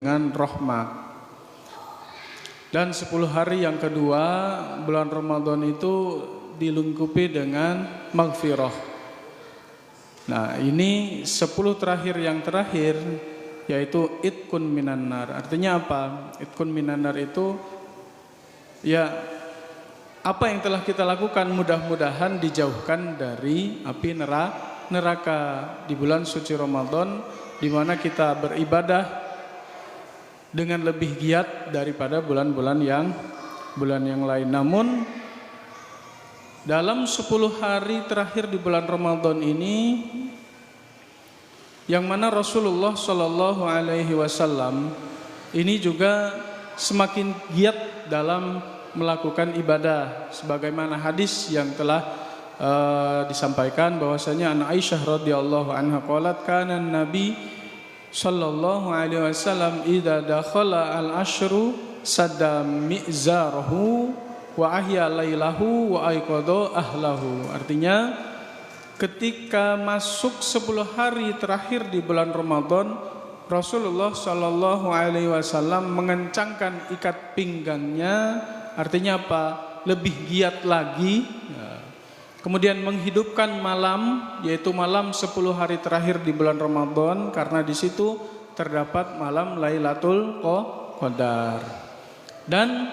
dengan rahmat. Dan 10 hari yang kedua bulan Ramadan itu dilengkapi dengan maghfirah. Nah, ini 10 terakhir yang terakhir yaitu itqun minan nar. Artinya apa? Itqun minan nar itu ya apa yang telah kita lakukan mudah-mudahan dijauhkan dari api neraka di bulan suci Ramadan, di mana kita beribadah dengan lebih giat daripada bulan-bulan yang lain. Namun dalam 10 hari terakhir di bulan Ramadan ini, yang mana Rasulullah Shallallahu Alaihi Wasallam ini juga semakin giat dalam melakukan ibadah, sebagaimana hadis yang telah disampaikan bahwasanya an Aisyah radhiyallahu anha qalat kana Nabi Sallallahu Alaihi Wasallam idza dakhala al-ashru sadda mi'zarahu wa ahya lailahu wa aiqadha ahlahu. Artinya ketika masuk 10 hari terakhir di bulan Ramadan, Rasulullah Sallallahu Alaihi Wasallam mengencangkan ikat pinggangnya. Artinya apa? Lebih giat lagi. Kemudian menghidupkan malam, yaitu malam 10 hari terakhir di bulan Ramadan, karena di situ terdapat malam Lailatul Qadar. Dan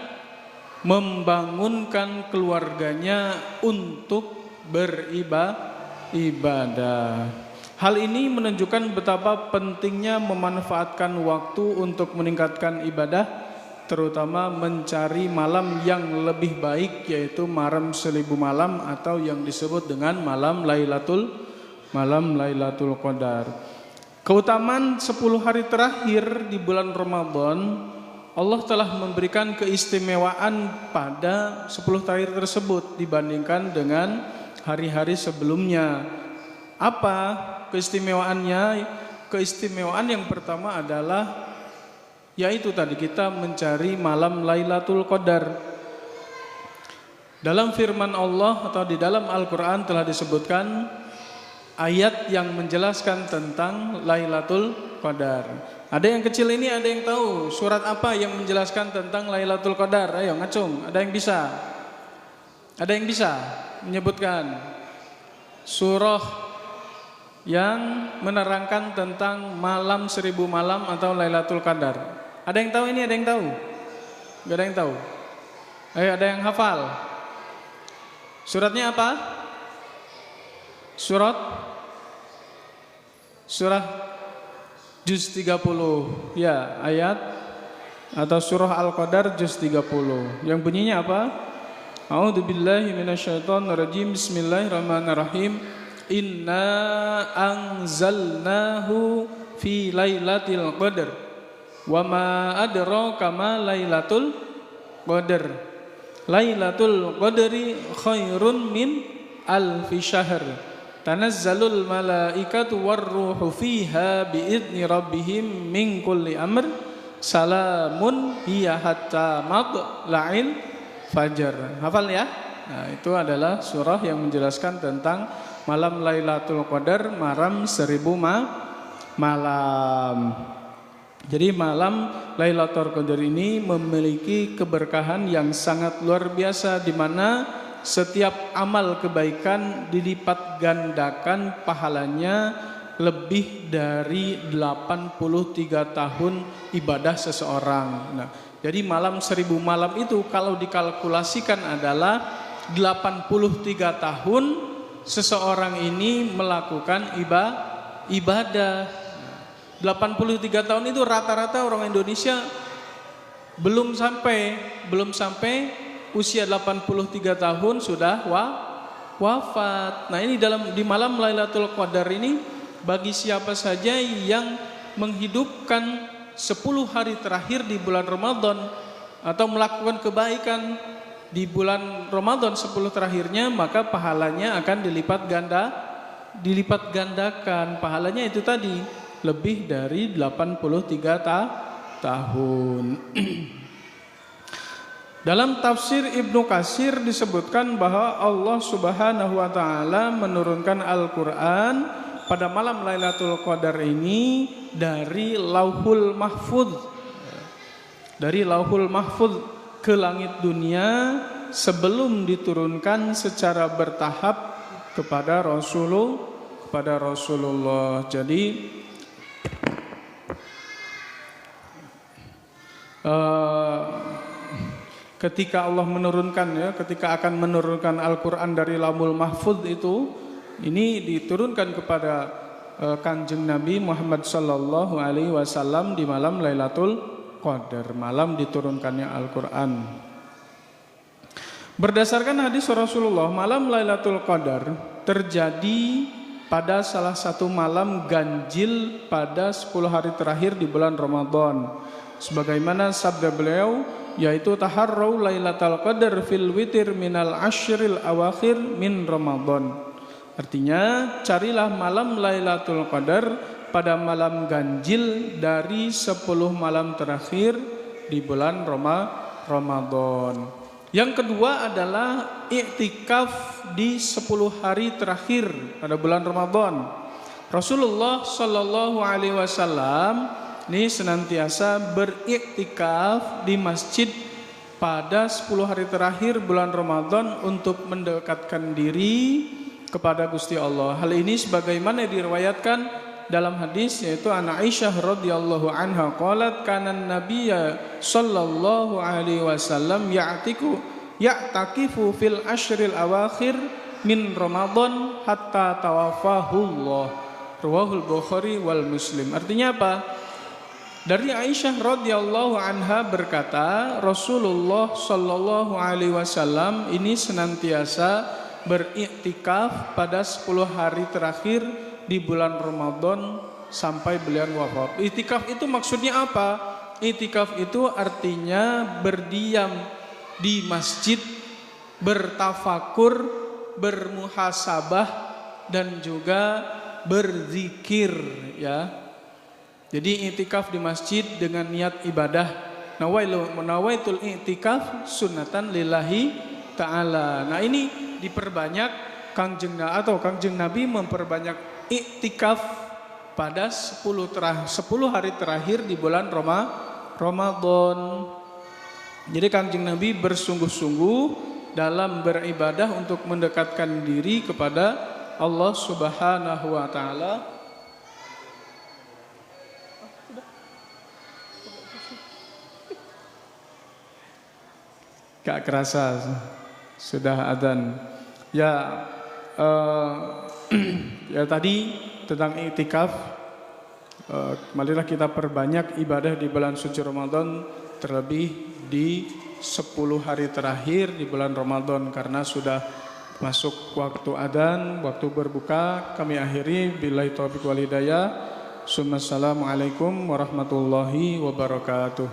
membangunkan keluarganya untuk beribadah. Hal ini menunjukkan betapa pentingnya memanfaatkan waktu untuk meningkatkan ibadah, terutama mencari malam yang lebih baik, yaitu malam 1000 malam atau yang disebut dengan malam Lailatul Qadar. Keutamaan 10 hari terakhir di bulan Ramadan, Allah telah memberikan keistimewaan pada 10 terakhir tersebut dibandingkan dengan hari-hari sebelumnya. Apa keistimewaannya? Keistimewaan yang pertama adalah yaitu tadi kita mencari malam Lailatul Qadar. Dalam firman Allah atau di dalam Al-Quran telah disebutkan ayat yang menjelaskan tentang Lailatul Qadar. Ada yang kecil ini, ada yang tahu surat apa yang menjelaskan tentang Lailatul Qadar? Ayo ngacung, ada yang bisa? Ada yang bisa menyebutkan surah yang menerangkan tentang malam 1000 malam atau Lailatul Qadar? Ada yang tahu ini? Ada yang tahu? Gak ada yang tahu? Ayo, ada yang hafal? Suratnya apa? Surah juz 30. Ya, ayat atau surah Al-Qadar juz 30. Yang bunyinya apa? A'udzubillahi minasyaitonirrajim. Bismillahirrahmanirrahim. Inna anzalnahu fi lailatul qadar. Wa ma adraka ma lailatul qadar. Lailatul qadri khairun min alfi syahr. Tanazzalul malaikatu warruhu fiha biidzni rabbihim min kulli amr. Salamun hiya hatta matla'il fajar. Hafal ya? Nah, itu adalah surah yang menjelaskan tentang malam Lailatul Qadar, malam 1000 malam. Jadi malam Lailatul Qadar ini memiliki keberkahan yang sangat luar biasa, di mana setiap amal kebaikan dilipat gandakan pahalanya lebih dari 83 tahun ibadah seseorang. Nah, jadi malam 1000 malam itu kalau dikalkulasikan adalah 83 tahun seseorang ini melakukan ibadah. 83 tahun itu rata-rata orang Indonesia belum sampai usia 83 tahun sudah wafat. Nah, ini di malam Lailatul Qadar ini bagi siapa saja yang menghidupkan 10 hari terakhir di bulan Ramadan atau melakukan kebaikan di bulan Ramadan 10 terakhirnya, maka pahalanya akan dilipat gandakan. Pahalanya itu tadi lebih dari 83 tahun. Dalam tafsir Ibnu Katsir disebutkan bahwa Allah Subhanahu wa taala menurunkan Al-Qur'an pada malam Lailatul Qadar ini dari Lauhul Mahfuz dari Lauhul Mahfuz ke langit dunia sebelum diturunkan secara bertahap kepada Rasulullah. Jadi ketika Allah menurunkan, ya, ketika akan menurunkan Al-Quran dari Lauhul Mahfuz itu, ini diturunkan kepada Kanjeng Nabi Muhammad sallallahu alaihi wasallam di malam Lailatul Qadar, malam diturunkannya Al-Quran. Berdasarkan hadis Rasulullah, malam Lailatul Qadar terjadi pada salah satu malam ganjil pada 10 hari terakhir di bulan Ramadan. Sebagaimana sabda beliau, yaitu taharrau Lailatul Qadar fil witir minal ashril awakhir min Ramadan. Artinya, carilah malam Lailatul Qadar pada malam ganjil dari 10 malam terakhir di bulan Ramadan. Yang kedua adalah i'tikaf di 10 hari terakhir pada bulan Ramadan. Rasulullah sallallahu alaihi wasallam ini senantiasa beriktikaf di masjid pada 10 hari terakhir bulan Ramadan untuk mendekatkan diri kepada Gusti Allah. Hal ini sebagaimana diriwayatkan dalam hadis, yaitu Aisyah radhiyallahu anha qalat kana an-nabiyya sallallahu alaihi wasallam ya'takifu fil ashril awakhir min Ramadan hatta tawaffahullah. Rawahul Bukhari wal Muslim. Artinya apa? Dari Aisyah radhiyallahu anha berkata, Rasulullah sallallahu alaihi wasallam ini senantiasa beriktikaf pada 10 hari terakhir di bulan Ramadan sampai beliau wafat. Iktikaf itu maksudnya apa? Iktikaf itu artinya berdiam di masjid, bertafakur, bermuhasabah, dan juga berzikir, ya. Jadi iktikaf di masjid dengan niat ibadah. Nawaitul iktikaf sunnatan lillahi ta'ala. Nah, ini diperbanyak Kanjeng Nabi memperbanyak iktikaf pada 10 hari terakhir di bulan Ramadan. Jadi Kanjeng Nabi bersungguh-sungguh dalam beribadah untuk mendekatkan diri kepada Allah Subhanahu wa taala. Gak kerasa sudah adzan. Ya, ya tadi tentang iktikaf, marilah kita perbanyak ibadah di bulan suci Ramadan, terlebih di 10 hari terakhir di bulan Ramadan, karena sudah masuk waktu adzan, waktu berbuka. Kami akhiri billahi taufiq wal hidayah. Assalamualaikum warahmatullahi wabarakatuh.